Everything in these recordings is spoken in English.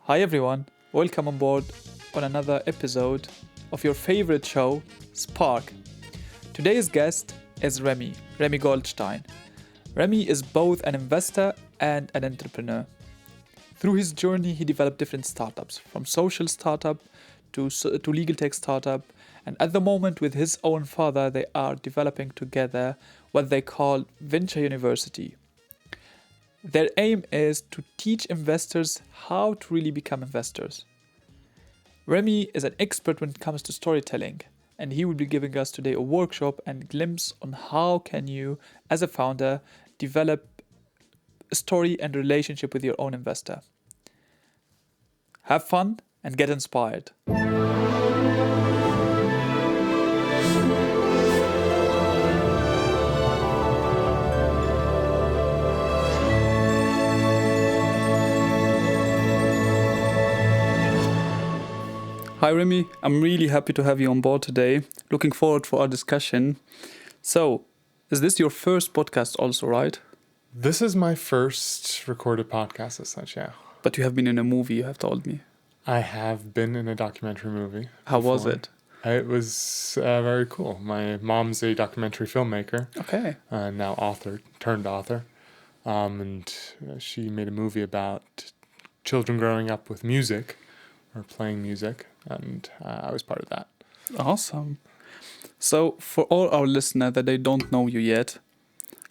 Hi everyone, welcome on board on another episode of your favorite show, Sparc. Today's guest is Remy Goldstein. Remy is both an investor and an entrepreneur. Through his journey, he developed different startups, from social startup to legal tech startup, and at the moment with his own father, they are developing together what they call Venture University. Their aim is to teach investors how to really become investors. Remy is an expert when it comes to storytelling, and he will be giving us today a workshop and glimpse on how can you, as a founder, develop a story and relationship with your own investor. Have fun and get inspired. Hi Remy, I'm really happy to have you on board today. Looking forward for our discussion. So, is this your first podcast also, right? This is my first recorded podcast as such, yeah. But you have been in a movie, you have told me. I have been in a documentary movie. How was it? It was very cool. My mom's a documentary filmmaker. Okay. Now turned author. And she made a movie about children growing up with music or playing music. And I was part of that. Awesome. So, for all our listeners that they don't know you yet,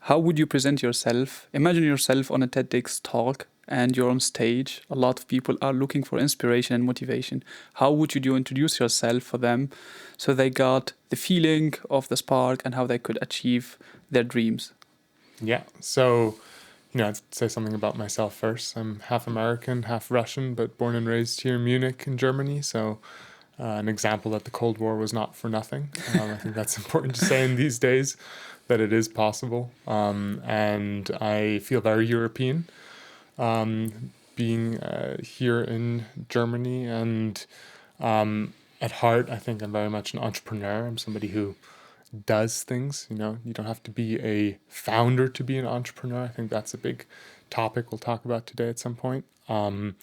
how would you present yourself? Imagine yourself on a TEDx talk and you're on stage. A lot of people are looking for inspiration and motivation. How would you introduce yourself for them so they got the feeling of the spark and how they could achieve their dreams? Yeah. So, I'd say something about myself first. I'm half American, half Russian, but born and raised here in Munich in Germany. So an example that the Cold War was not for nothing. I think that's important to say in these days, that it is possible. And I feel very European being here in Germany. And at heart, I think I'm very much an entrepreneur. I'm somebody who does things. You don't have to be a founder to be an entrepreneur. I think that's a big topic we'll talk about today at some point. And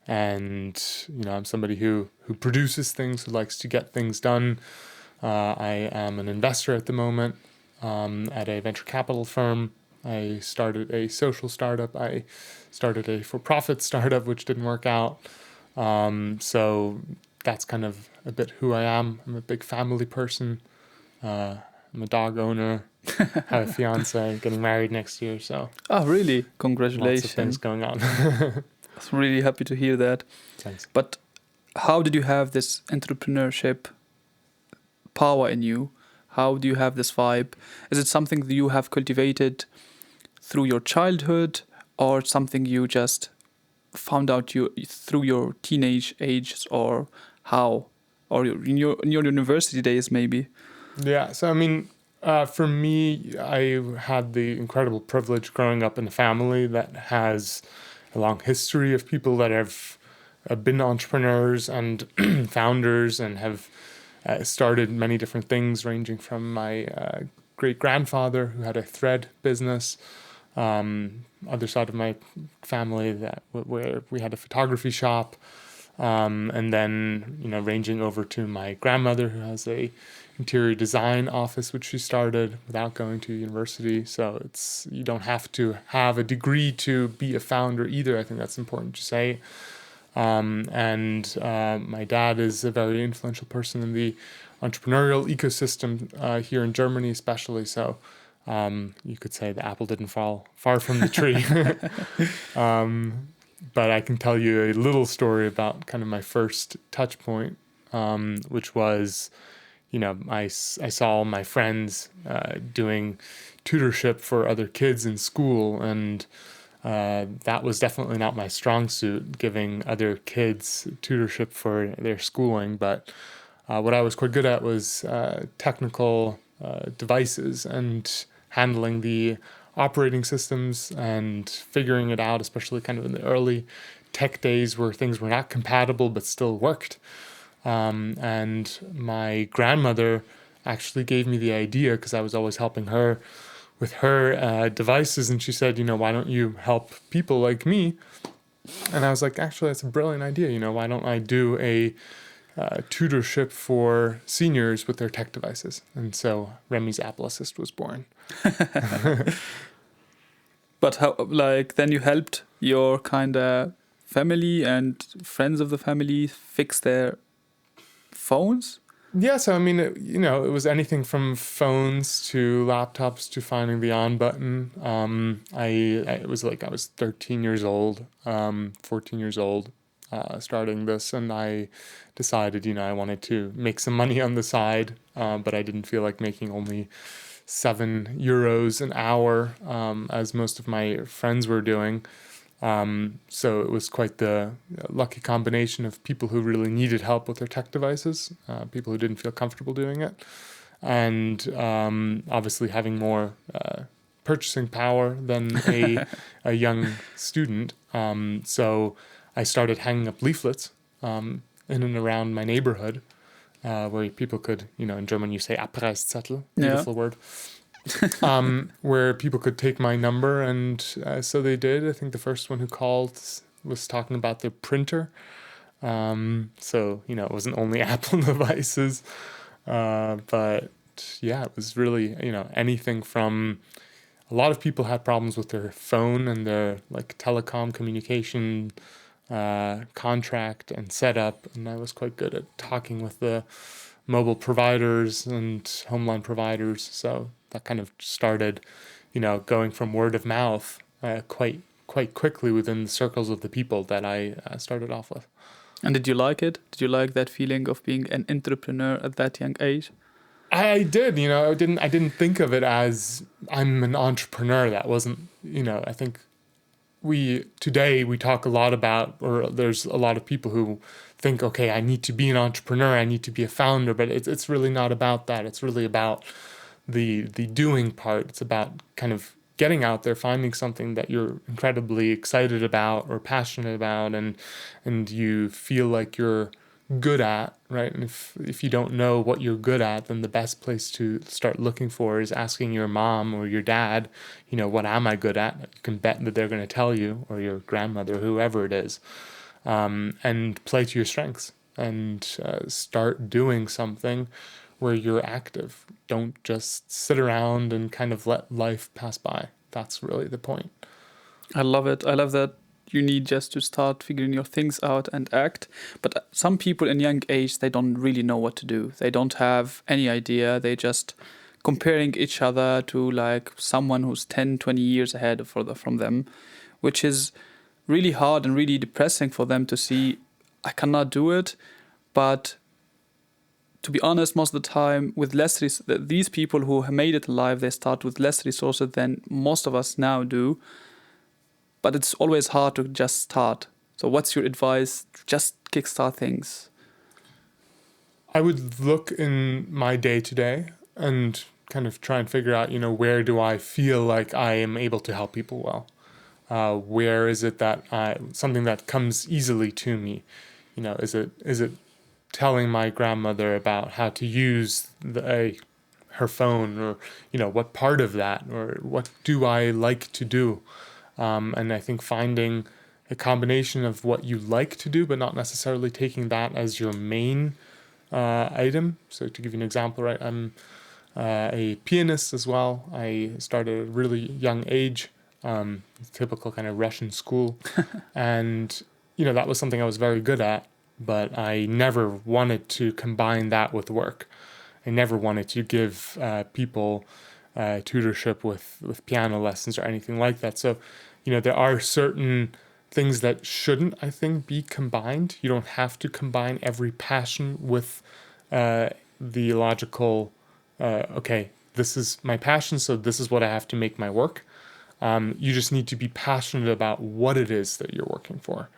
I'm somebody who produces things, who likes to get things done. I am an investor at the moment at a venture capital firm. I started a social startup. I started a for-profit startup, which didn't work out. So that's kind of a bit who I am. I'm a big family person. I'm a dog owner, have a fiance, getting married next year. So. Oh, really? Congratulations. Lots of things going on. I'm really happy to hear that. Thanks. But how did you have this entrepreneurship power in you? How do you have this vibe? Is it something that you have cultivated through your childhood or something you just found out through your teenage ages, or how? Or in your university days maybe? Yeah, so for me, I had the incredible privilege growing up in a family that has a long history of people that have been entrepreneurs and founders and have started many different things, ranging from my great-grandfather who had a thread business, other side of my family where we had a photography shop, and then ranging over to my grandmother who has a interior design office, which she started without going to university. So you don't have to have a degree to be a founder either. I think that's important to say. And my dad is a very influential person in the entrepreneurial ecosystem here in Germany, especially. So you could say the apple didn't fall far from the tree. But I can tell you a little story about kind of my first touch point, which was, I saw my friends doing tutorship for other kids in school, and that was definitely not my strong suit, giving other kids tutorship for their schooling. But what I was quite good at was technical devices and handling the operating systems and figuring it out, especially kind of in the early tech days where things were not compatible but still worked. And my grandmother actually gave me the idea, because I was always helping her with her devices, and she said, why don't you help people like me And I was like, actually, that's a brilliant idea. Why don't I do a tutorship for seniors with their tech devices? And so Remy's Apple Assist was born. But how, like, then you helped your kind of family and friends of the family fix their phones? Yeah, so I mean, it was anything from phones to laptops to finding the on button. It was like I was 13 years old, 14 years old, starting this, and I decided, I wanted to make some money on the side, but I didn't feel like making only €7 an hour, as most of my friends were doing. So it was quite the lucky combination of people who really needed help with their tech devices, people who didn't feel comfortable doing it, and obviously having more purchasing power than a young student. So I started hanging up leaflets in and around my neighborhood, where people could, in German you say Abreißzettel, beautiful word. Where people could take my number, and so they did. I think the first one who called was talking about their printer. So, it wasn't only Apple devices, but yeah, it was really, anything from a lot of people had problems with their phone and their like telecom communication contract and setup, and I was quite good at talking with the mobile providers and homeline providers. So that kind of started, going from word of mouth quite quickly within the circles of the people that I started off with. And did you like it? Did you like that feeling of being an entrepreneur at that young age? I did, I didn't think of it as I'm an entrepreneur. That wasn't, I think today we talk a lot about, or there's a lot of people who think, okay, I need to be an entrepreneur, I need to be a founder, but it's really not about that. It's really about the doing part. It's about kind of getting out there, finding something that you're incredibly excited about or passionate about, and you feel like you're good at, right? And if you don't know what you're good at, then the best place to start looking for is asking your mom or your dad, what am I good at? You can bet that they're going to tell you, or your grandmother, whoever it is, and play to your strengths and start doing something where you're active. Don't just sit around and kind of let life pass by. That's really the point. I love it. I love that you need just to start figuring your things out and act. But some people in young age, they don't really know what to do. They don't have any idea. They just comparing each other to like someone who's 10, 20 years ahead from them, which is really hard and really depressing for them to see, I cannot do it. But to be honest, most of the time with these people who made it alive, they start with less resources than most of us now do. But it's always hard to just start. So what's your advice? Just kickstart things. I would look in my day-to-day and kind of try and figure out, where do I feel like I am able to help people well? Where is it that something that comes easily to me? Is it telling my grandmother about how to use her phone, or what part of that, or what do I like to do? And I think finding a combination of what you like to do, but not necessarily taking that as your main item. So to give you an example, right, I'm a pianist as well. I started at a really young age, typical kind of Russian school. And, that was something I was very good at, but I never wanted to combine that with work. I never wanted to give people tutorship with piano lessons or anything like that. So, there are certain things that shouldn't, I think, be combined. You don't have to combine every passion with the logical, okay, this is my passion, so this is what I have to make my work. You just need to be passionate about what it is that you're working for.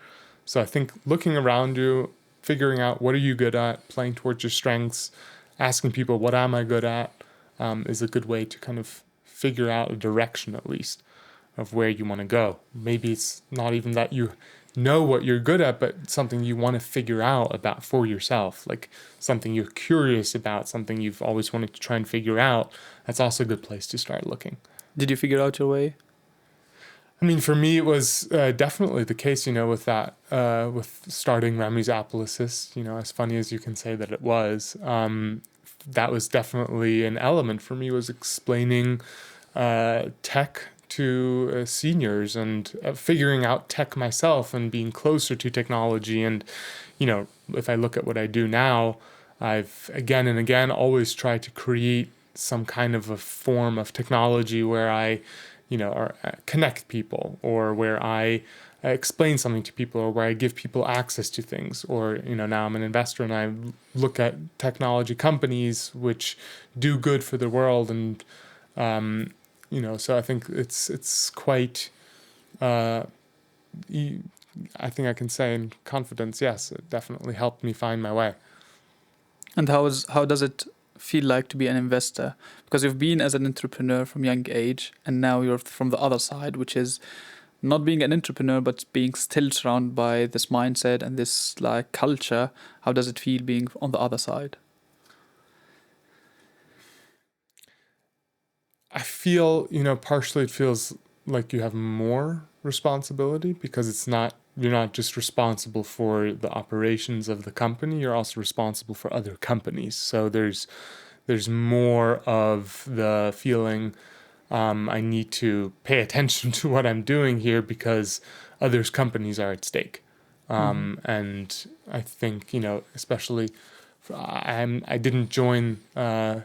So I think looking around you, figuring out what are you good at, playing towards your strengths, asking people, what am I good at, is a good way to kind of figure out a direction, at least, of where you want to go. Maybe it's not even that you know what you're good at, but something you want to figure out about for yourself, like something you're curious about, something you've always wanted to try and figure out. That's also a good place to start looking. Did you figure out your way? I mean, for me, it was definitely the case, with that, with starting Remy's Apple Assist, as funny as you can say that it was, that was definitely an element for me, was explaining tech to seniors and figuring out tech myself and being closer to technology. And, if I look at what I do now, I've again and again always tried to create some kind of a form of technology where I or connect people, or where I explain something to people, or where I give people access to things, or now I'm an investor and I look at technology companies which do good for the world, and so I think it's quite. I think I can say in confidence, yes, it definitely helped me find my way. And how does it feel like to be an investor? Because you've been as an entrepreneur from young age, and now you're from the other side, which is not being an entrepreneur, but being still surrounded by this mindset and this like culture. How does it feel being on the other side? I feel, partially it feels like you have more responsibility, because you're not just responsible for the operations of the company, you're also responsible for other companies. So there's more of the feeling, I need to pay attention to what I'm doing here because others' companies are at stake. And I think, especially I didn't join the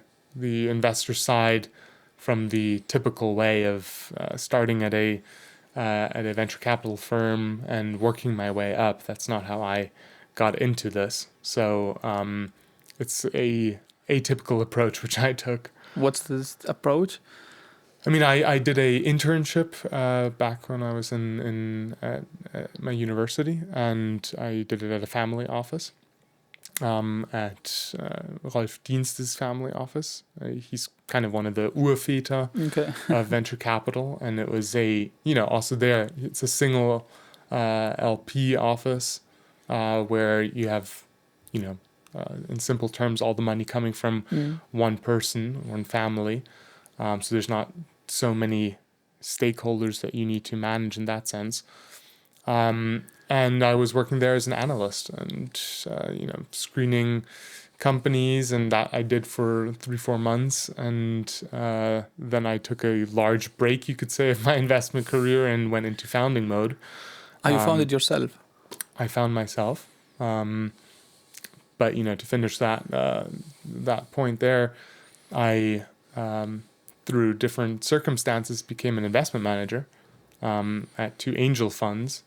investor side from the typical way of starting at a venture capital firm and working my way up. That's not how I got into this. So it's a atypical approach which I took. What's this approach? I mean, I did a internship back when I was in at my university, and I did it at a family office, at Rolf Dienst's family office. He's kind of one of the Urväter of venture capital, and it was also there, it's a single LP office where you have, in simple terms, all the money coming from one person, one family. So there's not so many stakeholders that you need to manage in that sense. And I was working there as an analyst and, screening companies, and that I did for 3-4 months. And then I took a large break, you could say, of my investment career and went into founding mode. You founded yourself? I found myself. But, to finish that point there, I, through different circumstances, became an investment manager at 2 angel funds.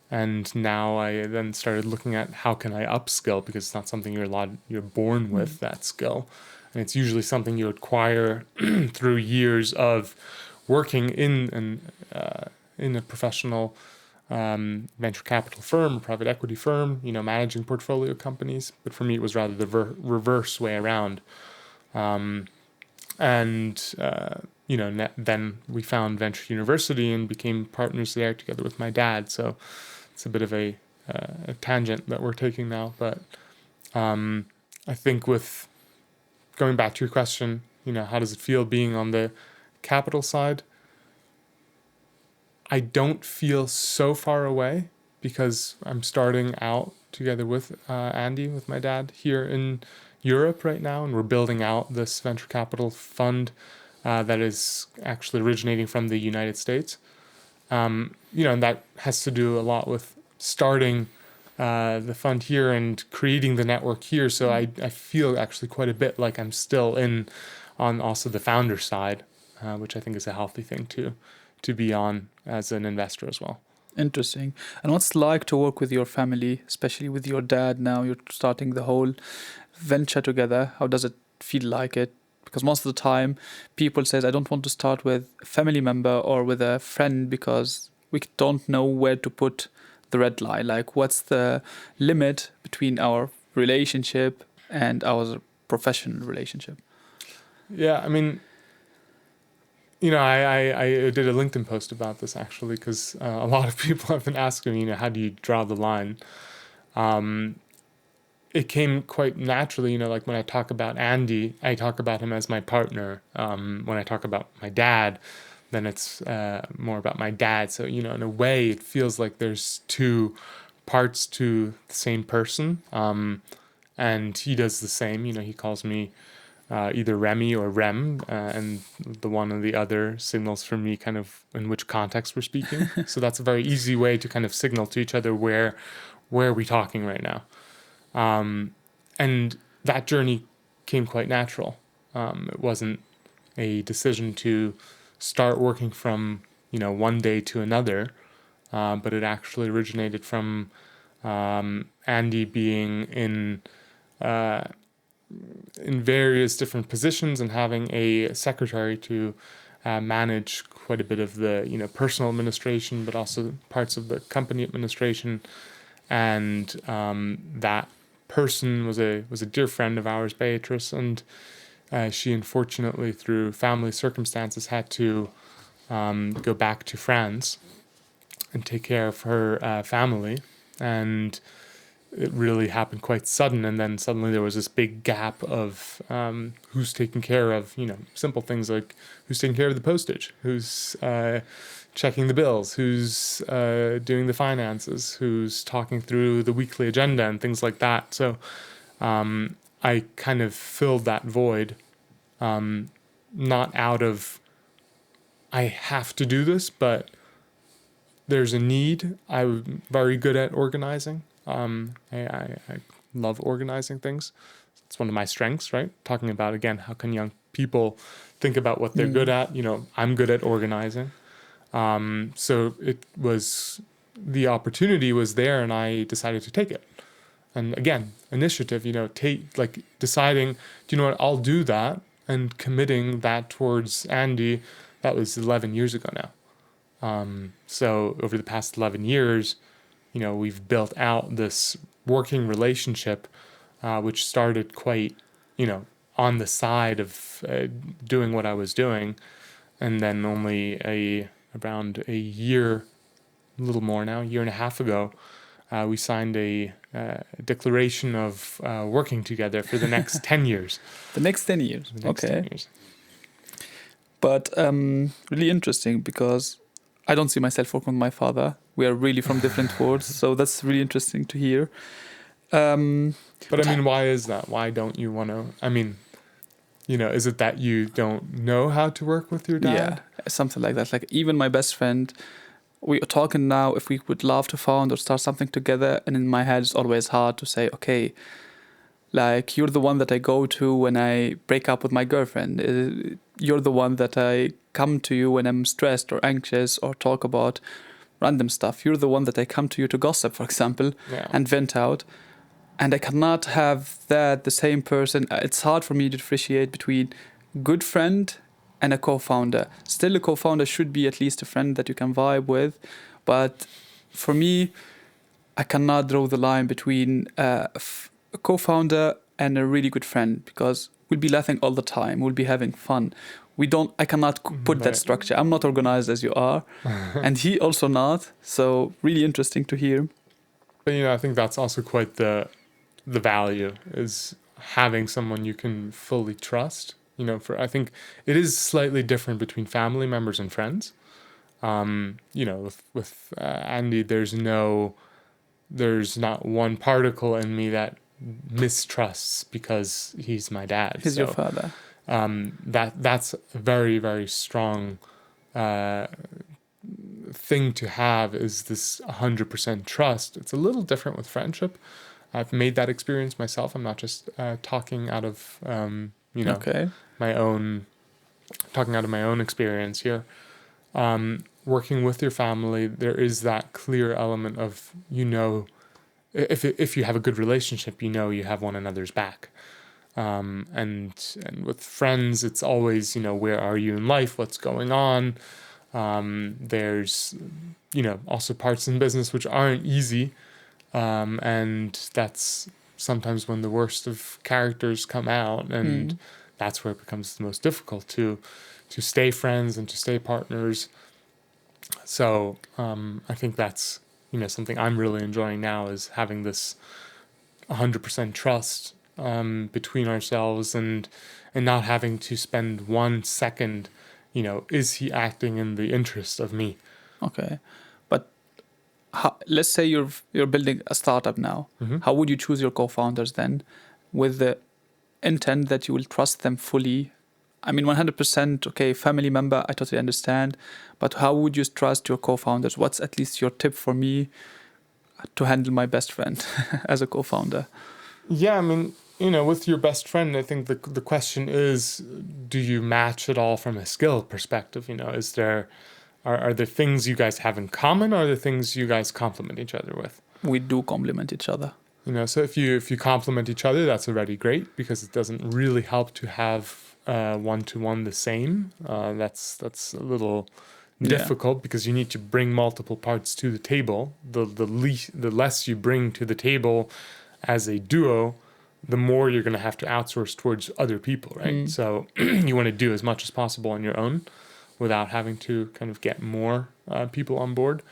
And now I then started looking at how can I upskill, because it's not something you're born with, that skill. And it's usually something you acquire through years of working in a professional venture capital firm, private equity firm, managing portfolio companies. But for me, it was rather the reverse way around. Then we found Venture University and became partners there together with my dad. So it's a bit of a tangent that we're taking now. But I think with going back to your question, how does it feel being on the capital side? I don't feel so far away, because I'm starting out together with Andy, with my dad, here in Europe right now, and we're building out this venture capital fund that is actually originating from the United States. And that has to do a lot with starting the fund here and creating the network here. So I feel actually quite a bit like I'm still on also the founder side, which I think is a healthy thing to be on as an investor as well. Interesting. And what's it like to work with your family, especially with your dad now? You're starting the whole venture together. How does it feel like it? Because most of the time people says, I don't want to start with a family member or with a friend because we don't know where to put the red line. Like, what's the limit between our relationship and our professional relationship? Yeah, I mean, I did a LinkedIn post about this actually, because a lot of people have been asking me, how do you draw the line? It came quite naturally, like when I talk about Andy, I talk about him as my partner. When I talk about my dad, then it's more about my dad. So, you know, in a way, it feels like there's two parts to the same person. And he does the same. You know, he calls me either Remy or Rem, and the one or the other signals for me kind of in which context we're speaking. So that's a very easy way to kind of signal to each other where are we talking right now. And that journey came quite natural. It wasn't a decision to start working from, you know, one day to another, but it actually originated from Andy being in various different positions and having a secretary to manage quite a bit of the, you know, personal administration, but also parts of the company administration. And that person was a dear friend of ours, Beatrice, and she unfortunately, through family circumstances, had to go back to France and take care of her family. And it really happened quite sudden. And then suddenly there was this big gap of who's taking care of, you know, simple things like who's taking care of the postage, who's checking the bills, who's doing the finances, who's talking through the weekly agenda and things like that. So I kind of filled that void, not out of I have to do this, but there's a need. I'm very good at organizing. I love organizing things. It's one of my strengths, right? Talking about, again, how can young people think about what they're good at? You know, I'm good at organizing. So the opportunity was there, and I decided to take it. And again, initiative, you know, deciding, do you know what, I'll do that, and committing that towards Andy. That was 11 years ago now. So over the past 11 years, you know, we've built out this working relationship, which started quite, you know, on the side of doing what I was doing. And then only around a year, a little more now, a year and a half ago, we signed a declaration of working together for the next 10 years. The next 10 years. The next Okay. 10 years. But really interesting, because I don't see myself working with my father. We are really from different worlds, so that's really interesting to hear. But I mean, why is that? Why don't you want to? I mean, you know, is it that you don't know how to work with your dad? Yeah, something like that. Like even my best friend, we are talking now if we would love to found or start something together, and in my head it's always hard to say, okay, like you're the one that I go to when I break up with my girlfriend. You're the one that I come to you when I'm stressed or anxious or talk about random stuff. You're the one that I come to you to gossip, for example, and vent out. And I cannot have that the same person. It's hard for me to differentiate between good friend and a co-founder. Still, a co-founder should be at least a friend that you can vibe with. But for me, I cannot draw the line between a co-founder and a really good friend, because we'll be laughing all the time. We'll be having fun. I cannot put that structure. I'm not organized as you are, and he also not. So really interesting to hear. But you know, I think that's also quite the value, is having someone you can fully trust. You know, I think it is slightly different between family members and friends. You know, with Andy, there's not one particle in me that mistrusts because he's my dad. He's your father. That's a very, very strong thing to have, is this 100% trust. It's a little different with friendship. I've made that experience myself. I'm not just talking out of talking out of my own experience here. Working with your family, there is that clear element of, you know, if you have a good relationship, you know you have one another's back. And with friends, it's always, you know, where are you in life? What's going on? There's, you know, also parts in business which aren't easy. And that's sometimes when the worst of characters come out, and that's where it becomes the most difficult to stay friends and to stay partners. So I think that's, you know, something I'm really enjoying now, is having this 100% trust between ourselves, and not having to spend 1 second, is he acting in the interest of me? Okay. But let's say you're building a startup now. Mm-hmm. How would you choose your co-founders then, with the intent that you will trust them fully? I mean, 100%, okay, family member, I totally understand. But how would you trust your co-founders? What's at least your tip for me to handle my best friend as a co-founder? Yeah, I mean, with your best friend, I think the question is, do you match it all from a skill perspective? Is there are there things you guys have in common, or are there things you guys complement each other with? We do complement each other. So if you complement each other, that's already great, because it doesn't really help to have one-to-one the same. That's a little difficult, because you need to bring multiple parts to the table. The less you bring to the table as a duo, the more you're going to have to outsource towards other people, right? So you want to do as much as possible on your own without having to kind of get more people on board.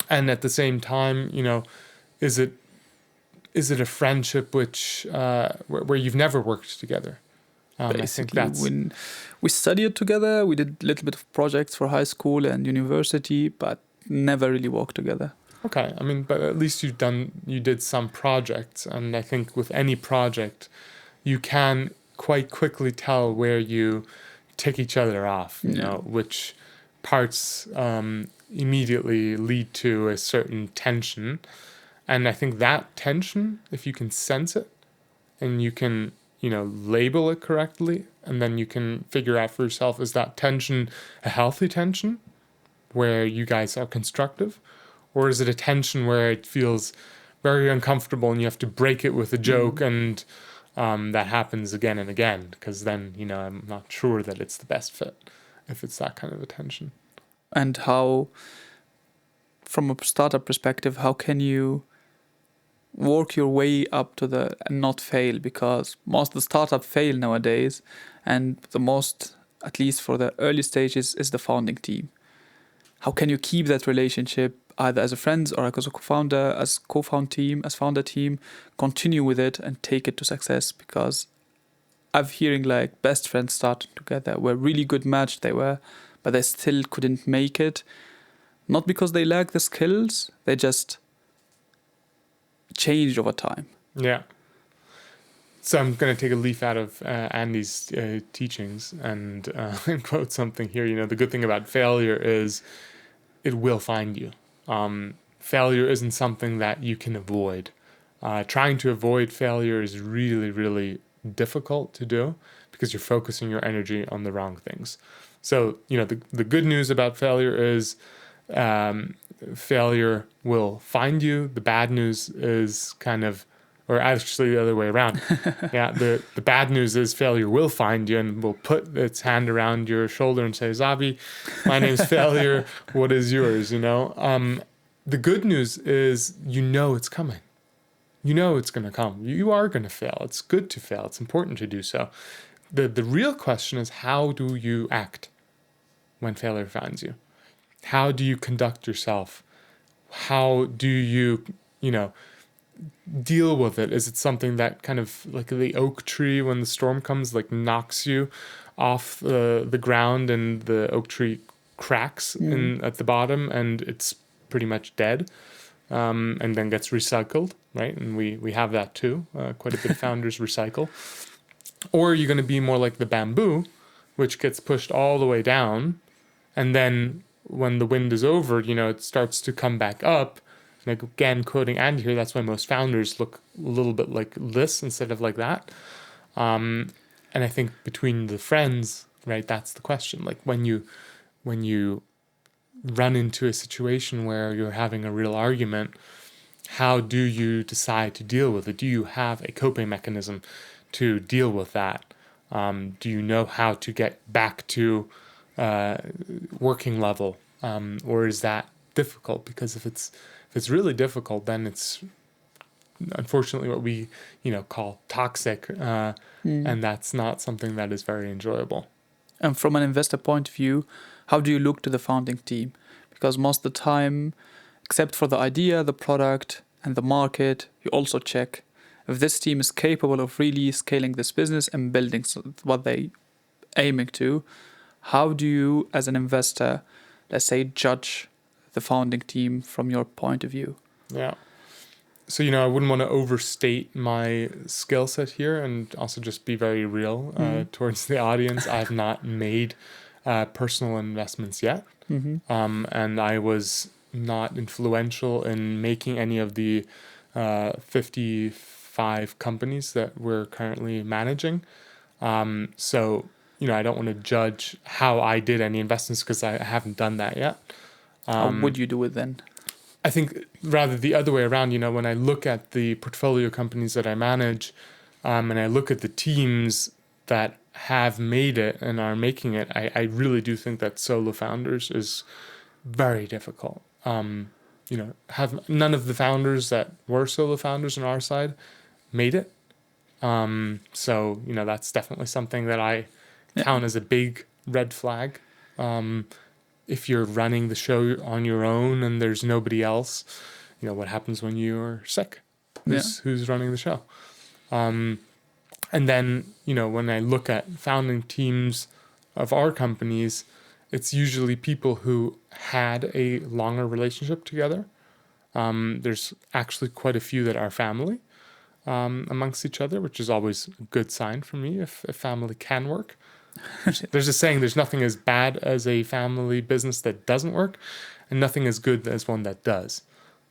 And at the same time, is it a friendship which where you've never worked together? Basically, I think that's when we studied together, we did a little bit of projects for high school and university, but never really worked together. okay. I mean, but at least you did some projects, and I think with any project, you can quite quickly tell where you tick each other off. Which parts immediately lead to a certain tension, and I think that tension, if you can sense it, and you can label it correctly, and then you can figure out for yourself, is that tension a healthy tension where you guys are constructive, or is it a tension where it feels very uncomfortable and you have to break it with a joke, and that happens again and again, because then I'm not sure that it's the best fit if it's that kind of a tension. And how, from a startup perspective, how can you work your way up to the and not fail? Because most of the startup fail nowadays, and the most, at least for the early stages, is the founding team. How can you keep that relationship either as a friend or as a co-founder, as co-found team, as founder team, continue with it and take it to success? Because I'm hearing like best friends starting together, were really good match they were, but they still couldn't make it. Not because they lack the skills, they just changed over time. Yeah. So I'm going to take a leaf out of Andy's teachings and quote something here. The good thing about failure is it will find you. Failure isn't something that you can avoid. Trying to avoid failure is really, really difficult to do, because you're focusing your energy on the wrong things. So, the good news about failure is failure will find you. The bad news is or actually the other way around. Yeah, the bad news is failure will find you and will put its hand around your shoulder and say, Zabi, my name's Failure. What is yours? The good news is it's coming. It's going to come. You are going to fail. It's good to fail. It's important to do so. The real question is, how do you act when failure finds you? How do you conduct yourself? How do you, deal with it? Is it something that kind of like the oak tree, when the storm comes, like knocks you off the ground and the oak tree cracks at the bottom and it's pretty much dead, and then gets recycled, right? And we have that too. Quite a bit of founders recycle. Or are you going to be more like the bamboo, which gets pushed all the way down, and then when the wind is over, it starts to come back up. And again, quoting Andy here, that's why most founders look a little bit like this instead of like that. And I think between the friends, right, that's the question. Like when you run into a situation where you're having a real argument, how do you decide to deal with it? Do you have a coping mechanism to deal with that? Do you know how to get back to working level, or is that difficult? Because if it's really difficult, then it's unfortunately what we call toxic, and that's not something that is very enjoyable. And from an investor point of view, how do you look to the founding team? Because most of the time, except for the idea, the product, and the market, you also check if this team is capable of really scaling this business and building what they aiming to. How do you, as an investor, let's say, judge the founding team from your point of view? Yeah. So, I wouldn't want to overstate my skill set here, and also just be very real towards the audience. I've not made personal investments yet. And I was not influential in making any of the 55 companies that we're currently managing. So, I don't want to judge how I did any investments because I haven't done that yet. How would you do it then? I think rather the other way around, when I look at the portfolio companies that I manage, and I look at the teams that have made it and are making it, I really do think that solo founders is very difficult. Have none of the founders that were solo founders on our side made it. So, that's definitely something that I count as a big red flag. If you're running the show on your own and there's nobody else, what happens when you're sick? Who's running the show? And then, when I look at founding teams of our companies, it's usually people who had a longer relationship together. There's actually quite a few that are family amongst each other, which is always a good sign for me if family can work. There's a saying, there's nothing as bad as a family business that doesn't work, and nothing as good as one that does.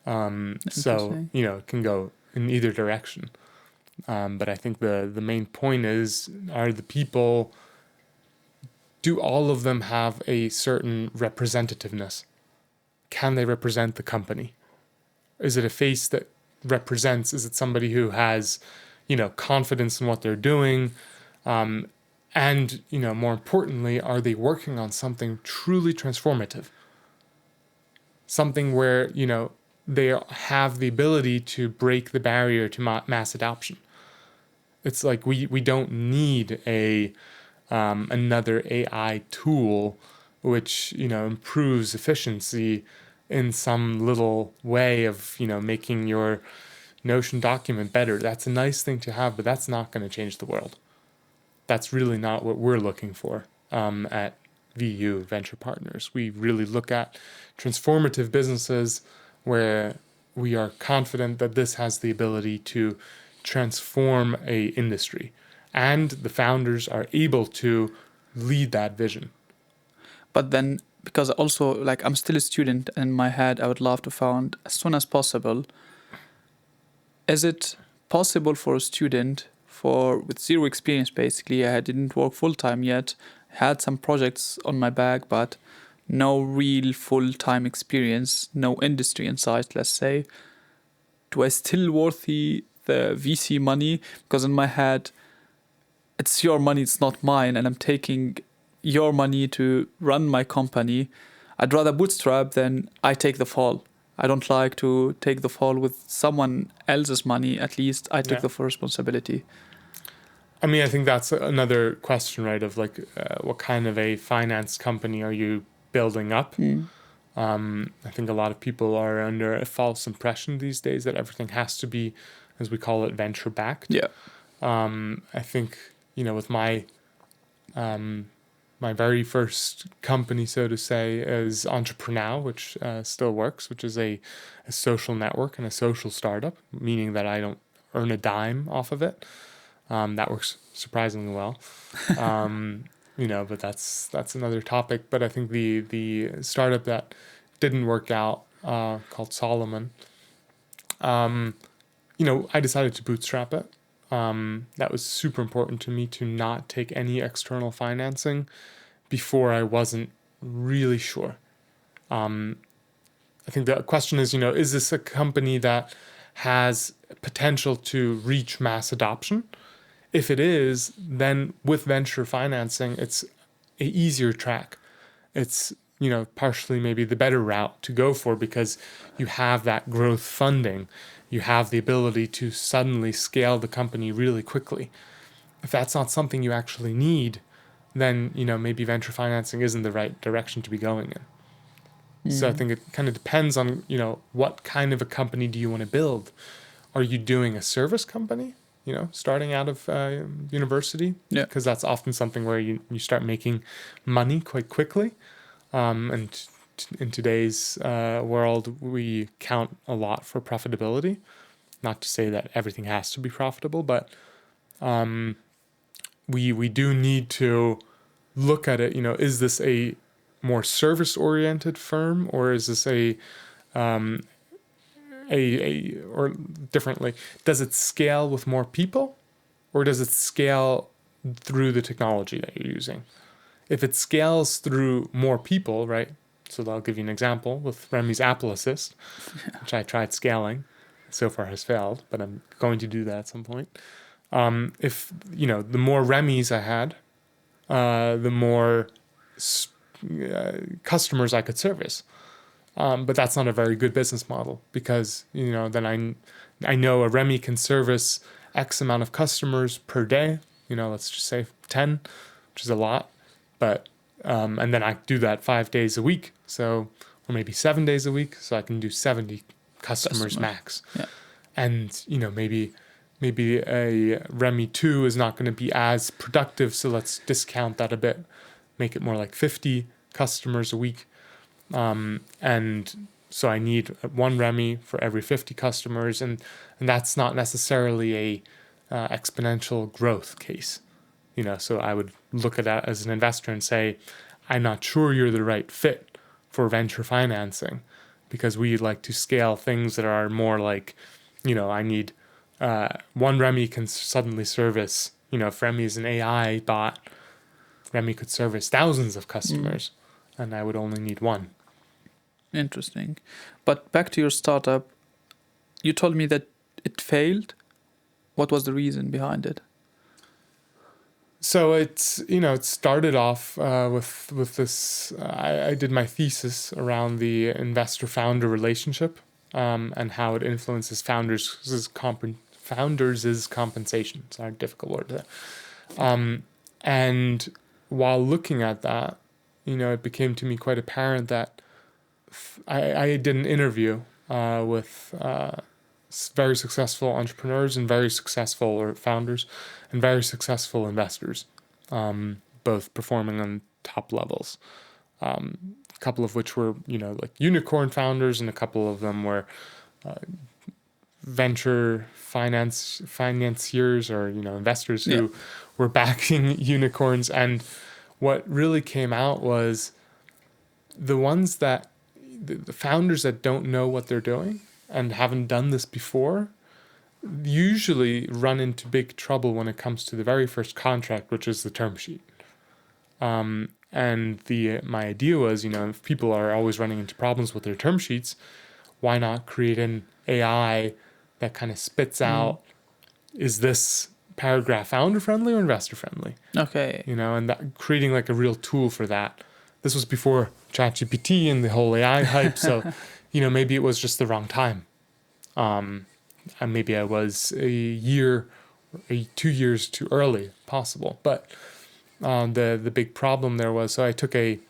So, it can go in either direction. But I think the main point is, are the people, do all of them have a certain representativeness? Can they represent the company? Is it a face that represents, is it somebody who has, confidence in what they're doing? And, more importantly, are they working on something truly transformative? Something where, they have the ability to break the barrier to mass adoption. It's like we don't need another AI tool which, improves efficiency in some little way of, making your Notion document better. That's a nice thing to have, but that's not going to change the world. That's really not what we're looking for at VU Venture Partners. We really look at transformative businesses where we are confident that this has the ability to transform a industry, and the founders are able to lead that vision. But then, because also, like, I'm still a student, and in my head, I would love to found as soon as possible. Is it possible for a student with zero experience, basically? I didn't work full-time yet, had some projects on my back, but no real full-time experience, no industry insight, let's say. Do I still worthy the VC money? Because in my head, it's your money, it's not mine, and I'm taking your money to run my company. I'd rather bootstrap than I take the fall. I don't like to take the fall with someone else's money. At least I took the full responsibility. I mean, I think that's another question, right? Of like, what kind of a finance company are you building up? I think a lot of people are under a false impression these days that everything has to be, as we call it, venture backed. Yeah. I think, with my my very first company, so to say, is Entrepreneurial, which still works, which is a social network and a social startup, meaning that I don't earn a dime off of it. That works surprisingly well. But that's another topic. But I think the startup that didn't work out, called Solomon, I decided to bootstrap it. That was super important to me, to not take any external financing before I wasn't really sure. I think the question is this a company that has potential to reach mass adoption? If it is, then with venture financing, it's an easier track. It's, partially maybe the better route to go for, because you have that growth funding. You have the ability to suddenly scale the company really quickly. If that's not something you actually need, then, maybe venture financing isn't the right direction to be going in. So I think it kind of depends on, what kind of a company do you want to build? Are you doing a service company? starting out of university, Yeah. because that's often something where you start making money quite quickly. And in today's world, we count a lot for profitability. Not to say that everything has to be profitable, but we do need to look at it. Is this a more service-oriented firm, or is this or differently, does it scale with more people, or does it scale through the technology that you're using? If it scales through more people, right? So I'll give you an example with Remy's Apple Assist, which I tried scaling, so far has failed, but I'm going to do that at some point. If the more Remy's I had, the more customers I could service. But that's not a very good business model, because then I know a Remy can service X amount of customers per day. Let's just say 10, which is a lot. But and then I do that 5 days a week, or maybe 7 days a week, so I can do 70 customers max. Yeah. And maybe a Remy 2 is not going to be as productive, so let's discount that a bit, make it more like 50 customers a week. And so I need one Remy for every 50 customers, and that's not necessarily a exponential growth case. So I would look at that as an investor and say, I'm not sure you're the right fit for venture financing, because we like to scale things that are more like, I need one Remy can suddenly service, if Remy is an AI bot, Remy could service thousands of customers, and I would only need one. Interesting. But back to your startup, you told me that it failed. What was the reason behind it? So it started off with this. I did my thesis around the investor-founder relationship, and how it influences founders' compensation. It's a difficult word. And while looking at that, it became to me quite apparent that I did an interview with very successful entrepreneurs and very successful founders and very successful investors, both performing on top levels. A couple of which were, like unicorn founders, and a couple of them were venture financiers or investors who were backing unicorns. And what really came out was the founders that don't know what they're doing and haven't done this before usually run into big trouble when it comes to the very first contract, which is the term sheet. And my idea was, if people are always running into problems with their term sheets, why not create an AI that kind of spits out, is this paragraph founder friendly or investor friendly? Okay. And that, creating like a real tool for that. This was before ChatGPT and the whole AI hype, so maybe it was just the wrong time. And maybe I was 2 years too early, possible. But the big problem there was, so I took a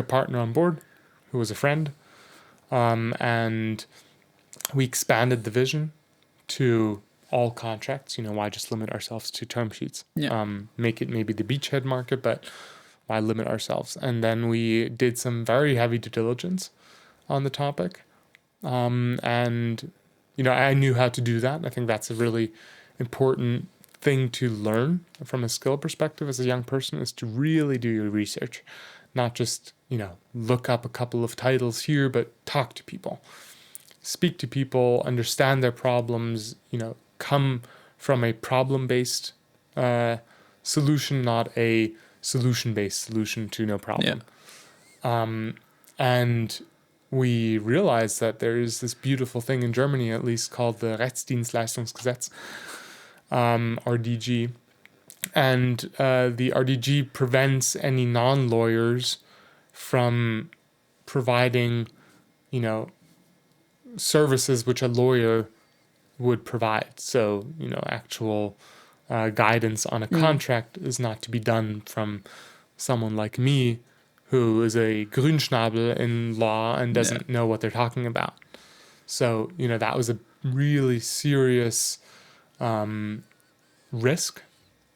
partner on board who was a friend, and we expanded the vision to all contracts. Why just limit ourselves to term sheets? Yeah. Make it maybe the beachhead market, but why limit ourselves? And then we did some very heavy due diligence on the topic. And, I knew how to do that. I think that's a really important thing to learn from a skill perspective as a young person, is to really do your research, not just, look up a couple of titles here, but talk to people, speak to people, understand their problems, come from a problem-based solution, not a solution-based solution to no problem. Yeah. And we realized that there is this beautiful thing in Germany, at least, called the Rechtsdienstleistungsgesetz, RDG. And the RDG prevents any non-lawyers from providing, services which a lawyer would provide. So, actual guidance on a contract is not to be done from someone like me, who is a Grünschnabel in law and doesn't know what they're talking about. So, that was a really serious risk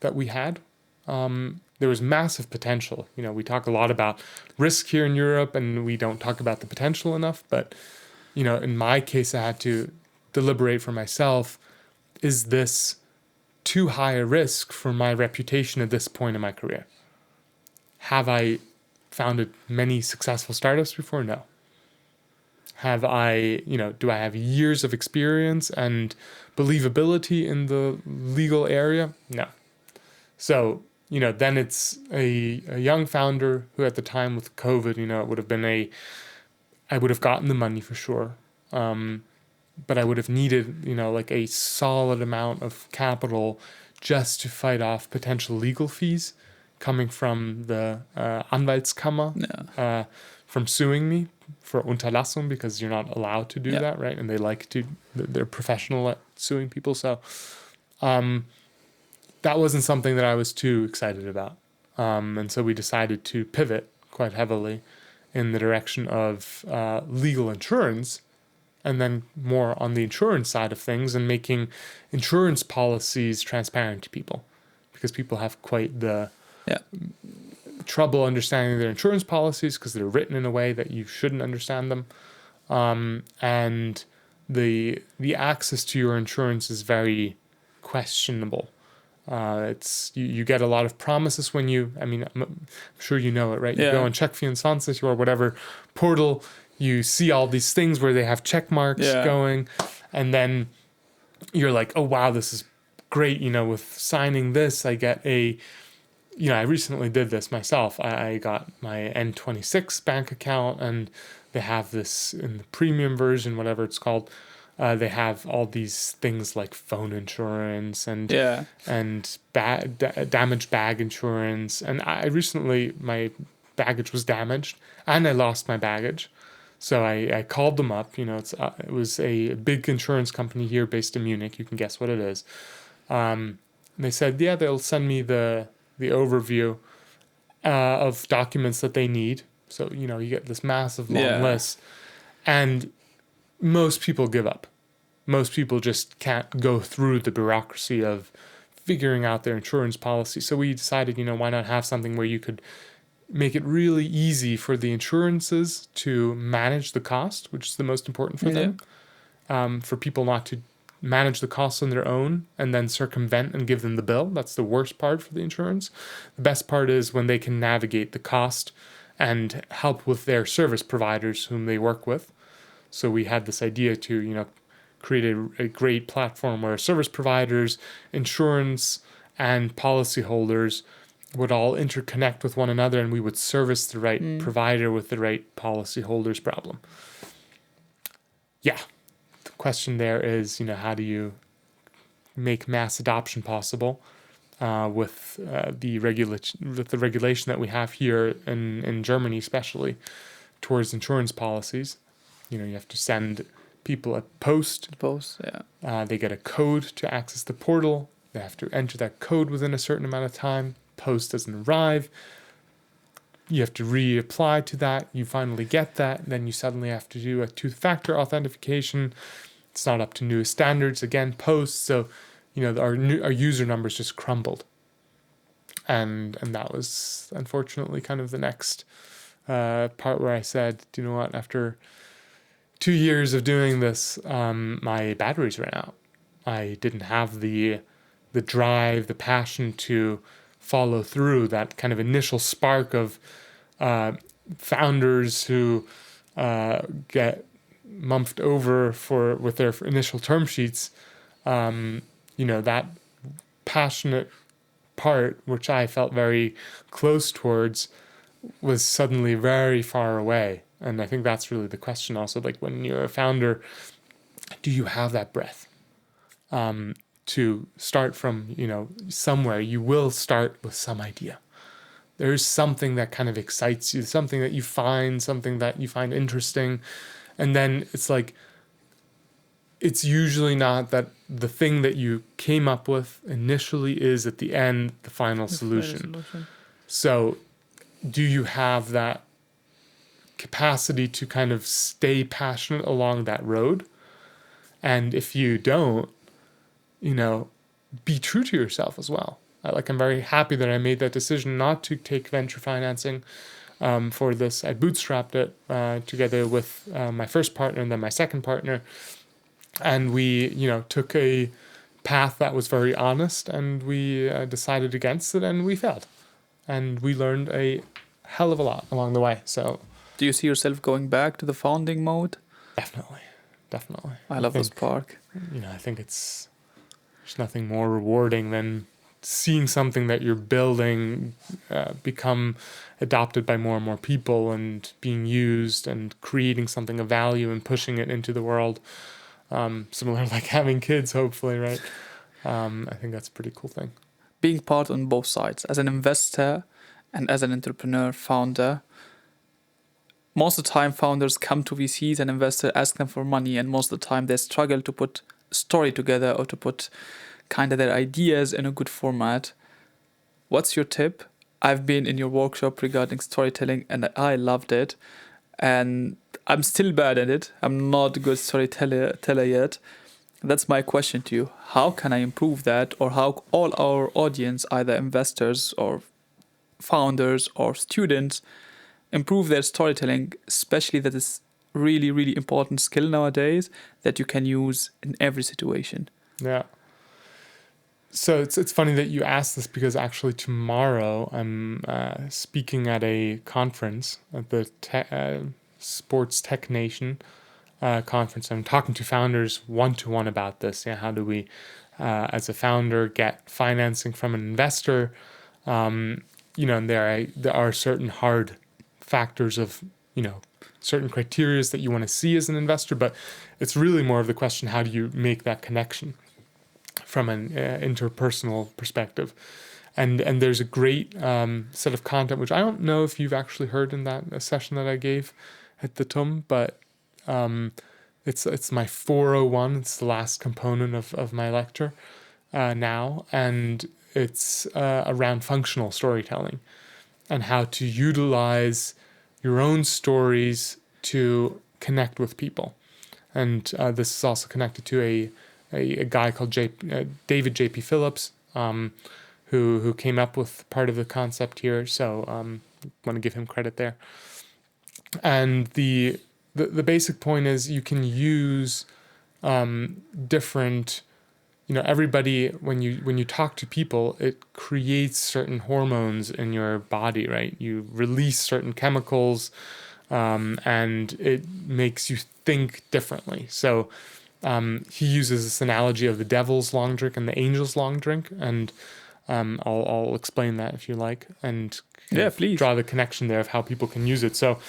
that we had. There was massive potential. We talk a lot about risk here in Europe, and we don't talk about the potential enough. But, in my case, I had to deliberate for myself, is this too high a risk for my reputation at this point in my career? Have I founded many successful startups before? No. Have I, do I have years of experience and believability in the legal area? No. So, then it's a young founder who at the time with COVID, it would have been I would have gotten the money for sure. But I would have needed, like a solid amount of capital just to fight off potential legal fees coming from the Anwaltskammer, from suing me for Unterlassung, because you're not allowed to do that, right? And they're professional at suing people. So that wasn't something that I was too excited about. And so we decided to pivot quite heavily in the direction of legal insurance, and then more on the insurance side of things, and making insurance policies transparent to people, because people have quite the trouble understanding their insurance policies because they're written in a way that you shouldn't understand them. And the access to your insurance is very questionable. It's you get a lot of promises when I'm sure you know it, right? You go on Check24 or whatever portal, you see all these things where they have check marks going, and then you're like, oh wow, this is great. With signing this, I get I recently did this myself. I got my N26 bank account, and they have this in the premium version, whatever it's called. They have all these things like phone insurance and damaged bag insurance. And I recently, my baggage was damaged and I lost my baggage. So I called them up. It was a big insurance company here based in Munich. You can guess what it is. They said, they'll send me the overview of documents that they need. So, you get this massive long list. And most people give up. Most people just can't go through the bureaucracy of figuring out their insurance policy. So we decided, why not have something where you could make it really easy for the insurances to manage the cost, which is the most important for them. For people not to manage the costs on their own and then circumvent and give them the bill. That's the worst part for the insurance. The best part is when they can navigate the cost and help with their service providers whom they work with. So we had this idea to, create a great platform where service providers, insurance, and policyholders would all interconnect with one another, and we would service the right provider with the right policyholders problem. Yeah. The question there is, how do you make mass adoption possible with the regulation that we have here in Germany, especially towards insurance policies? You have to send people a post. They get a code to access the portal. They have to enter that code within a certain amount of time. Post doesn't arrive. You have to reapply to that. You finally get that. Then you suddenly have to do a two-factor authentication. It's not up to newest standards. Again, post. So, our user numbers just crumbled. And that was unfortunately kind of the next part where I said, you know what, after 2 years of doing this, my batteries ran out. I didn't have the drive, the passion to follow through. That kind of initial spark of founders who get mumped over with their initial term sheets. That passionate part, which I felt very close towards, was suddenly very far away. And I think that's really the question also, like when you're a founder, do you have that breath to start from, somewhere? You will start with some idea. There's something that kind of excites you, something that you find interesting. And then it's like, it's usually not that the thing that you came up with initially is at the end the final solution. So do you have that capacity to kind of stay passionate along that road? And if you don't, be true to yourself as well. I'm very happy that I made that decision not to take venture financing for this. I bootstrapped it together with my first partner and then my second partner. And we, took a path that was very honest, and we decided against it, and we failed. And we learned a hell of a lot along the way. So, do you see yourself going back to the founding mode? Definitely. I love the Sparc. I think there's nothing more rewarding than seeing something that you're building become adopted by more and more people and being used and creating something of value and pushing it into the world. Similar like having kids, hopefully, right? I think that's a pretty cool thing. Being part on both sides, as an investor and as an entrepreneur, founder. Most of the time, founders come to VCs and investors ask them for money, and most of the time they struggle to put a story together or to put kind of their ideas in a good format. What's your tip? I've been in your workshop regarding storytelling and I loved it. And I'm still bad at it. I'm not a good storyteller yet. That's my question to you. How can I improve that? Or how all our audience, either investors or founders or students, improve their storytelling, especially that is really, really important skill nowadays that you can use in every situation. Yeah. So it's funny that you asked this, because actually tomorrow I'm speaking at a conference at the Sports Tech Nation conference. I'm talking to founders one-to-one about this. How do we, as a founder, get financing from an investor? And there are certain hard factors of, certain criteria that you want to see as an investor, but it's really more of the question, how do you make that connection from an interpersonal perspective? And there's a great set of content, which I don't know if you've actually heard in that session that I gave at the TUM, but it's my 401. It's the last component of my lecture now, and it's around functional storytelling and how to utilize your own stories to connect with people. And this is also connected to a guy called David J.P. Phillips, who came up with part of the concept here. So want to give him credit there. And the basic point is you can use different, everybody, when you talk to people, it creates certain hormones in your body, right? You release certain chemicals, and it makes you think differently. So he uses this analogy of the devil's long drink and the angel's long drink, and I'll explain that if you like, and please draw the connection there of how people can use it. So,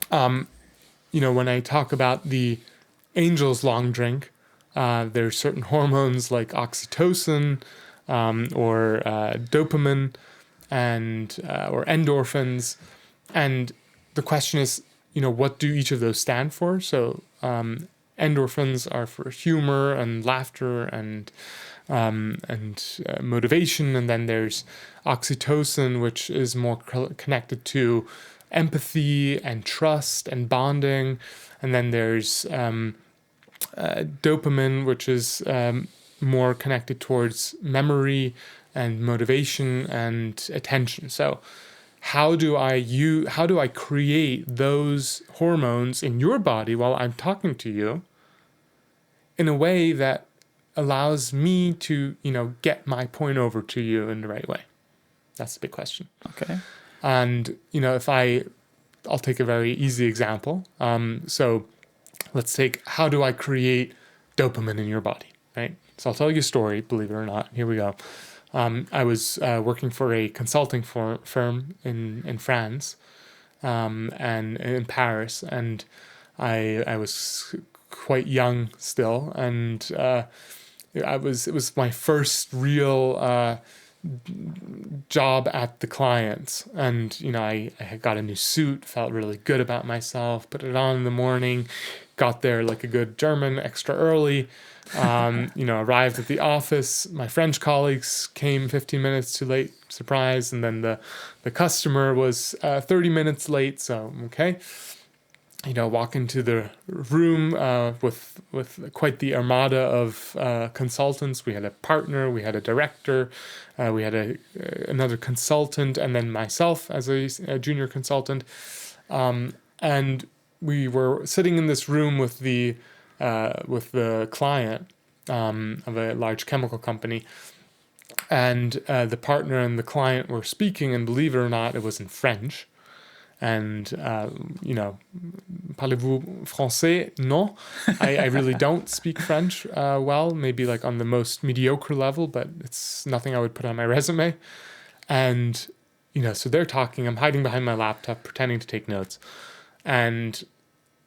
when I talk about the angel's long drink, there's certain hormones like oxytocin or dopamine and or endorphins, and the question is, what do each of those stand for? So endorphins are for humor and laughter and motivation, and then there's oxytocin, which is more connected to empathy and trust and bonding, and then there's dopamine, which is more connected towards memory and motivation and attention. So how do I create those hormones in your body while I'm talking to you in a way that allows me to, get my point over to you in the right way? That's the big question. Okay. And, I'll take a very easy example. So let's take, how do I create dopamine in your body, right? So I'll tell you a story, believe it or not. Here we go. I was working for a consulting firm in France, and in Paris, and I was quite young still, and it was my first real job at the clients, and I had got a new suit, felt really good about myself, put it on in the morning, got there like a good German extra early, arrived at the office. My French colleagues came 15 minutes too late, surprise, and then the customer was 30 minutes late, so okay. walk into the room with quite the armada of consultants. We had a partner, we had a director, we had another consultant, and then myself as a junior consultant. And we were sitting in this room with the client of a large chemical company. And the partner and the client were speaking, and believe it or not, it was in French. And, parlez-vous français? Non. I really don't speak French well, maybe like on the most mediocre level, but it's nothing I would put on my resume. And, so they're talking, I'm hiding behind my laptop, pretending to take notes. And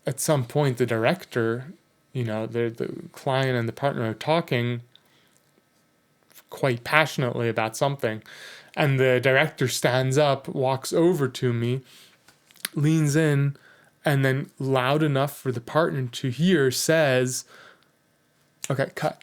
at some point, the director, the client and the partner are talking quite passionately about something. And the director stands up, walks over to me, leans in, and then loud enough for the partner to hear says, okay, cut.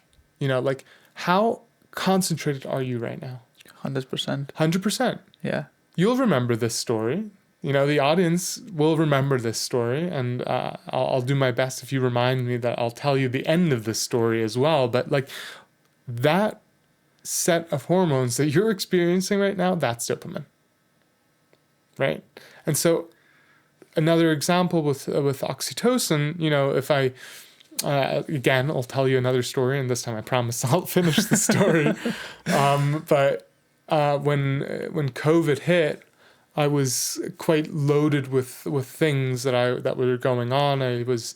How concentrated are you right now? 100%. 100%. Yeah. You'll remember this story. The audience will remember this story, and I'll do my best if you remind me that I'll tell you the end of this story as well. But that set of hormones that you're experiencing right now, that's dopamine. Right? And so another example with oxytocin, if I, again, I'll tell you another story, and this time I promise I'll finish the story. But when COVID hit, I was quite loaded with things that were going on. I was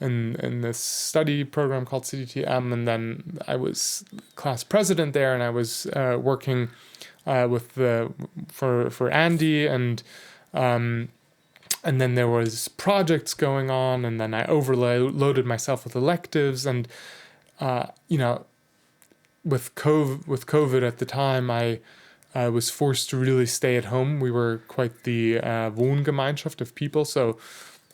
in this study program called CDTM, and then I was class president there, and I was working for Andy, and then there was projects going on, and then I overloaded myself with electives, and with COVID at the time, I was forced to really stay at home. We were quite the Wohngemeinschaft of people, so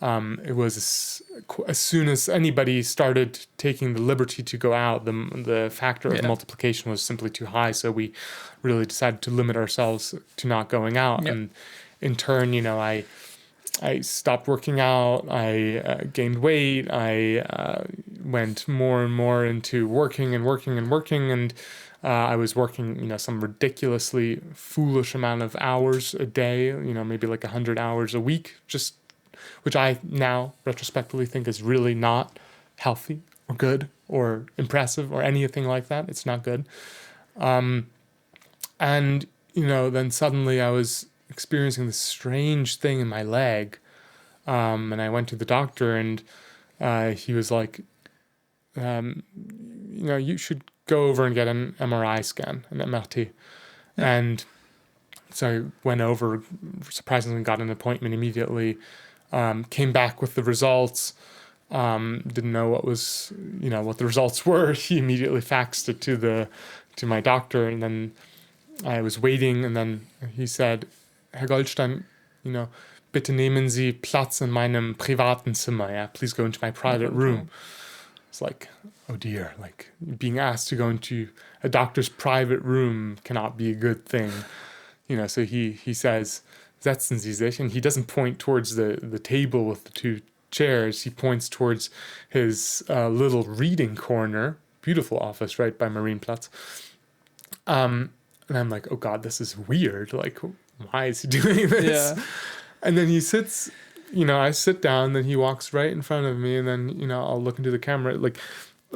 it was as soon as anybody started taking the liberty to go out, the factor of multiplication was simply too high. So we really decided to limit ourselves to not going out. Yep. And in turn, I stopped working out. I gained weight. I went more and more into working. And I was working, some ridiculously foolish amount of hours a day, maybe like 100 hours a week, which I now retrospectively think is really not healthy or good or impressive or anything like that. It's not good. And, then suddenly I was experiencing this strange thing in my leg. And I went to the doctor, and he was like, you should go over and get an MRI scan, an MRT. Yeah. And so I went over, surprisingly got an appointment immediately, came back with the results, didn't know what the results were. He immediately faxed it to my doctor, and then I was waiting, and then he said, Herr Goldstein, bitte nehmen Sie Platz in meinem privaten Zimmer, yeah? Please go into my private room. It's like, oh dear, being asked to go into a doctor's private room cannot be a good thing. So he says, setzen Sie sich, and he doesn't point towards the table with the two chairs. He points towards his little reading corner, beautiful office right by Marienplatz. And I'm like, oh God, this is weird. Why is he doing this? Yeah. And then he sits, I sit down, then he walks right in front of me, and then, I'll look into the camera,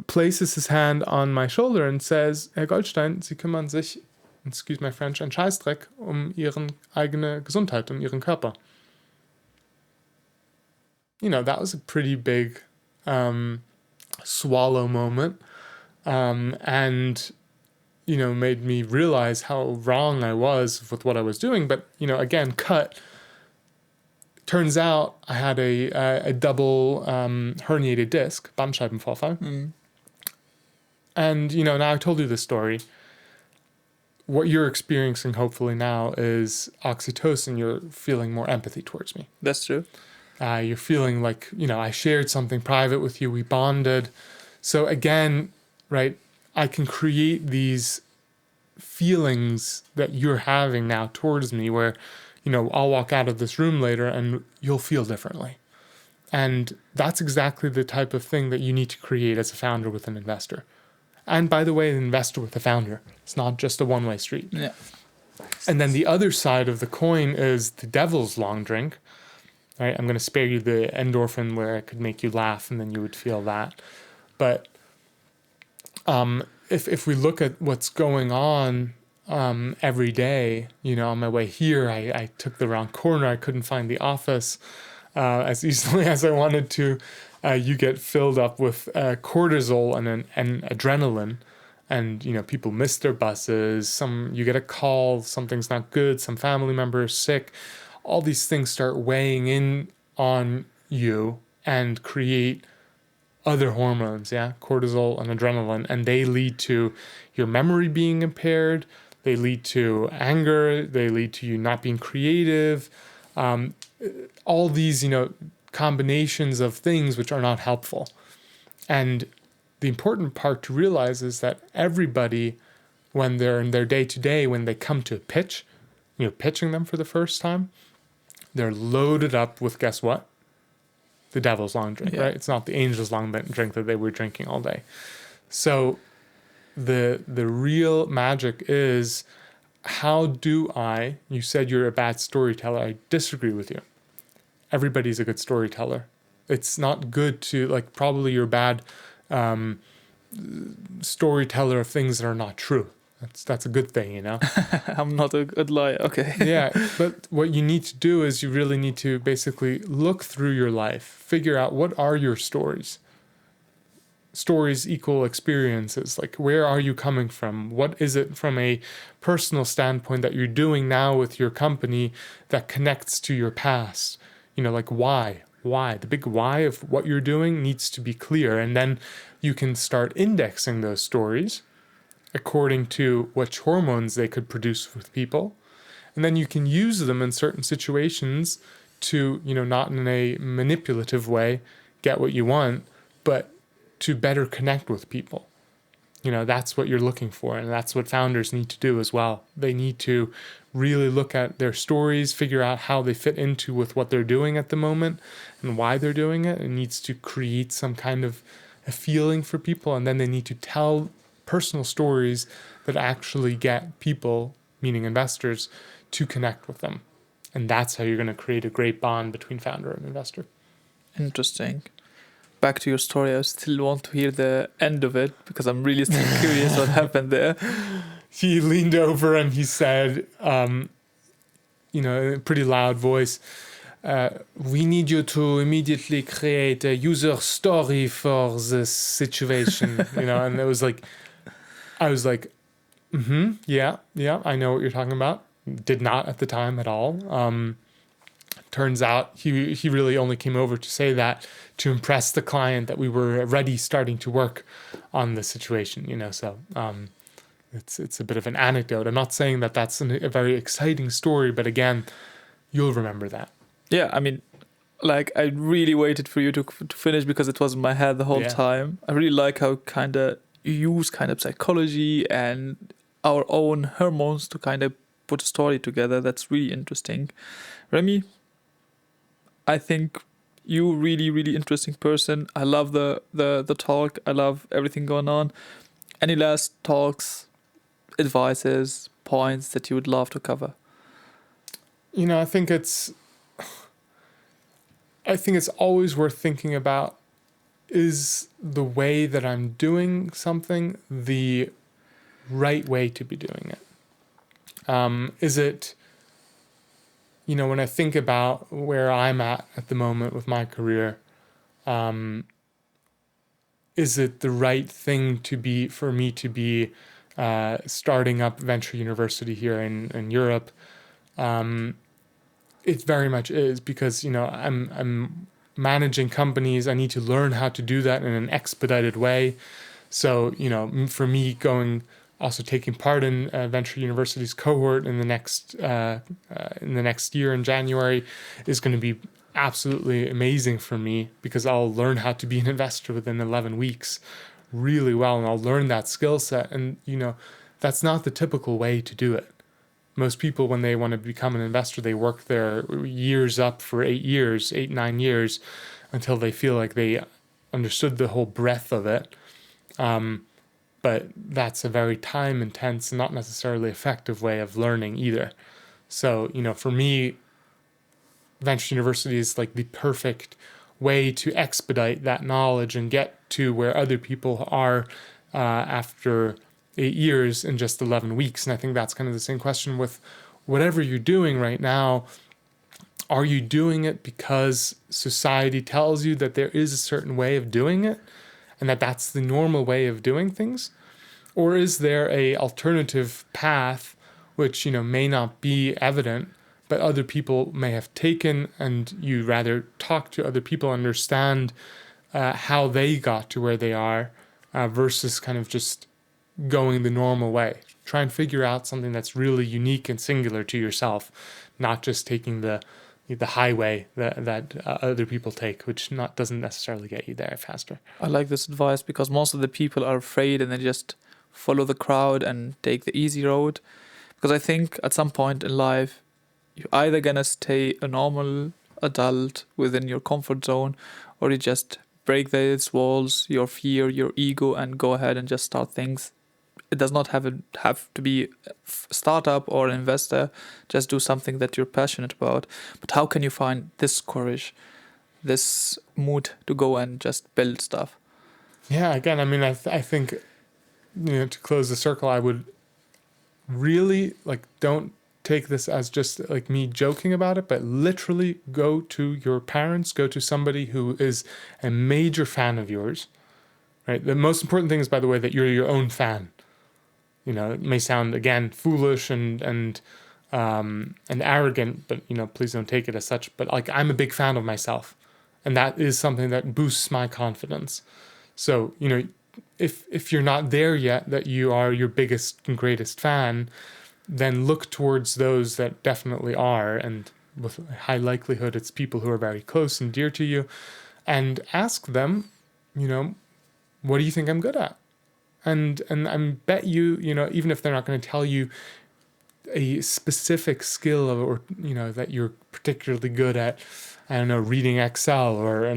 places his hand on my shoulder and says, Herr Goldstein, Sie kümmern sich, excuse my French, einen Scheißdreck Ihre eigene Gesundheit, Ihren Körper. That was a pretty big swallow moment, and, made me realize how wrong I was with what I was doing. But, again, turns out I had a double herniated disc, Bandscheibenvorfall. Mm. And, now I told you this story. What you're experiencing, hopefully now, is oxytocin. You're feeling more empathy towards me. That's true. You're feeling like, I shared something private with you. We bonded. So again, right, I can create these feelings that you're having now towards me where, I'll walk out of this room later and you'll feel differently. And that's exactly the type of thing that you need to create as a founder with an investor. And by the way, an investor with a founder. It's not just a one-way street. Yeah. And then the other side of the coin is the devil's long drink. Right? I'm going to spare you the endorphin where it could make you laugh and then you would feel that. But if we look at what's going on every day, on my way here, I took the wrong corner. I couldn't find the office as easily as I wanted to. You get filled up with cortisol and adrenaline, and people miss their buses. You get a call, something's not good, some family member is sick. All these things start weighing in on you and create other hormones, cortisol and adrenaline, and they lead to your memory being impaired. They lead to anger. They lead to you not being creative. All these, combinations of things which are not helpful. And the important part to realize is that everybody, when they're in their day-to-day, when they come to a pitch, pitching them for the first time, they're loaded up with, guess what? The devil's long drink, right? It's not the angel's long drink that they were drinking all day. So the real magic is, how do you said you're a bad storyteller. I disagree with you. Everybody's a good storyteller. It's not good to, probably you're a bad storyteller of things that are not true. That's a good thing, I'm not a good liar. Okay. Yeah, but what you need to do is you really need to basically look through your life, figure out what are your stories. Stories equal experiences. Where are you coming from? What is it from a personal standpoint that you're doing now with your company that connects to your past? Why? Why? The big why of what you're doing needs to be clear. And then you can start indexing those stories according to which hormones they could produce with people. And then you can use them in certain situations to, not in a manipulative way, get what you want, but to better connect with people. That's what you're looking for. And that's what founders need to do as well. They need to really look at their stories, figure out how they fit into with what they're doing at the moment and why they're doing it. It needs to create some kind of a feeling for people. And then they need to tell personal stories that actually get people, meaning investors, to connect with them. And that's how you're going to create a great bond between founder and investor. Interesting. Back to your story, I still want to hear the end of it because I'm really still curious what happened there. He leaned over and he said, in a pretty loud voice, we need you to immediately create a user story for this situation, and it was I was like, yeah, I know what you're talking about. Did not at the time at all. Turns out he really only came over to say that to impress the client that we were already starting to work on the situation, so it's a bit of an anecdote. I'm not saying that that's a very exciting story, but again, you'll remember that. Yeah, I mean, I really waited for you to finish because it was in my head the whole time. I really like how you use psychology and our own hormones to put a story together. That's really interesting. Remy, I think you really, really interesting person. I love the talk. I love everything going on. Any last talks, advices, points that you would love to cover? I think it's always worth thinking about, is the way that I'm doing something the right way to be doing it? Is it, when I think about where I'm at the moment with my career, is it the right thing for me to be starting up Venture University here in Europe? It very much is, because I'm managing companies. I need to learn how to do that in an expedited way. So for me, taking part in Venture University's cohort in the next year in January is going to be absolutely amazing for me, because I'll learn how to be an investor within 11 weeks really well, and I'll learn that skill set. And that's not the typical way to do it. Most people, when they want to become an investor, they work their years up for 8, 9 years, until they feel like they understood the whole breadth of it. But that's a very time intense and not necessarily effective way of learning either. So, for me, Venture University is like the perfect way to expedite that knowledge and get to where other people are after 8 years in just 11 weeks. And I think that's kind of the same question with whatever you're doing right now. Are you doing it because society tells you that there is a certain way of doing it and that that's the normal way of doing things? Or is there a alternative path which, may not be evident, but other people may have taken, and you rather talk to other people, understand how they got to where they are versus kind of just going the normal way. Try and figure out something that's really unique and singular to yourself, not just taking the highway that other people take, which doesn't necessarily get you there faster. I like this advice because most of the people are afraid and they just follow the crowd and take the easy road. Because I think at some point in life, you're either gonna stay a normal adult within your comfort zone, or you just break these walls, your fear, your ego, and go ahead and just start things. It does not have to be a startup or an investor. Just do something that you're passionate about. But how can you find this courage, this mood to go and just build stuff? Yeah, again, I mean, I think, to close the circle, I would really don't take this as just like me joking about it, but literally go to your parents, go to somebody who is a major fan of yours, right? The most important thing is, by the way, that you're your own fan. It may sound, again, foolish and arrogant, but please don't take it as such. But I'm a big fan of myself, and that is something that boosts my confidence. So if you're not there yet, that you are your biggest and greatest fan, then look towards those that definitely are, and with high likelihood it's people who are very close and dear to you, and ask them, what do you think I'm good at? And I bet you, even if they're not going to tell you a specific skill or that you're particularly good at, I don't know, reading Excel or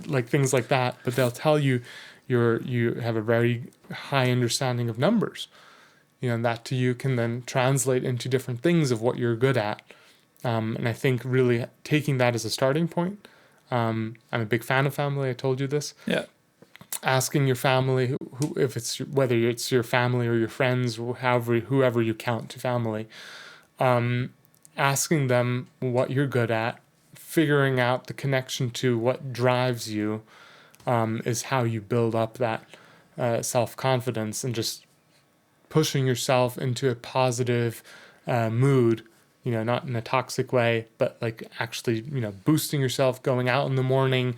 like things like that, but they'll tell you you have a very high understanding of numbers, and that to you can then translate into different things of what you're good at. And I think really taking that as a starting point. I'm a big fan of family. I told you this. Yeah. Asking your family, whether it's your family or your friends, or whoever you count to family, asking them what you're good at, figuring out the connection to what drives you, is how you build up that self-confidence, and just pushing yourself into a positive mood, not in a toxic way, but actually, boosting yourself, going out in the morning,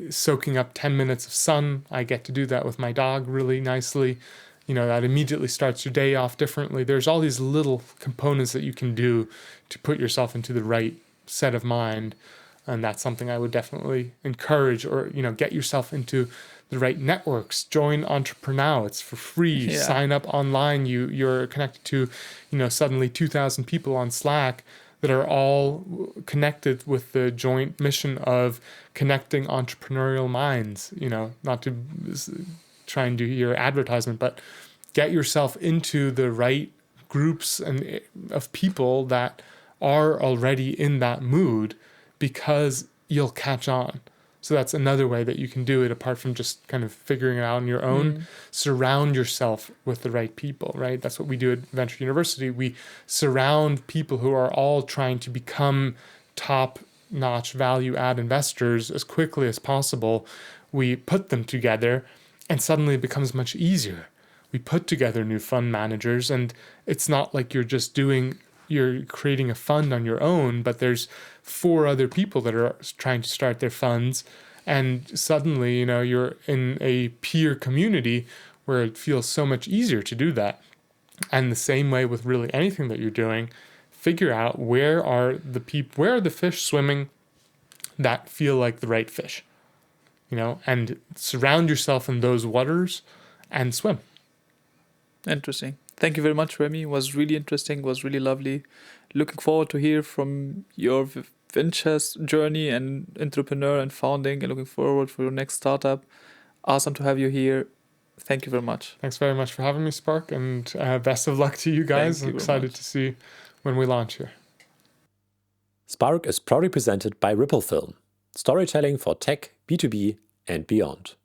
soaking up 10 minutes of sun. I get to do that with my dog really nicely. That immediately starts your day off differently. There's all these little components that you can do to put yourself into the right set of mind. And that's something I would definitely encourage, or, get yourself into the right networks. Join Entrepreneurial. It's for free. Yeah. Sign up online. You're connected to, suddenly 2,000 people on Slack that are all connected with the joint mission of connecting entrepreneurial minds. Not to try and do your advertisement, but get yourself into the right groups and of people that are already in that mood, because you'll catch on. So that's another way that you can do it, apart from just kind of figuring it out on your own. Surround yourself with the right people, right? That's what we do at Venture University. We surround people who are all trying to become top-notch value-add investors as quickly as possible. We put them together, and suddenly it becomes much easier. We put together new fund managers, and it's not like you're creating a fund on your own, but there's 4 other people that are trying to start their funds, and suddenly, you're in a peer community where it feels so much easier to do that. And the same way with really anything that you're doing, figure out where are the fish swimming that feel like the right fish, and surround yourself in those waters and swim. Interesting. Thank you very much, Remy. It was really interesting. It was really lovely. Looking forward to hear from your ventures journey and entrepreneur and founding, and looking forward for your next startup. Awesome to have you here. Thank you very much. Thanks very much for having me, Sparc, and best of luck to you guys. I'm excited to see when we launch here. Sparc is proudly presented by Ripple Film, storytelling for tech, B2B, and beyond.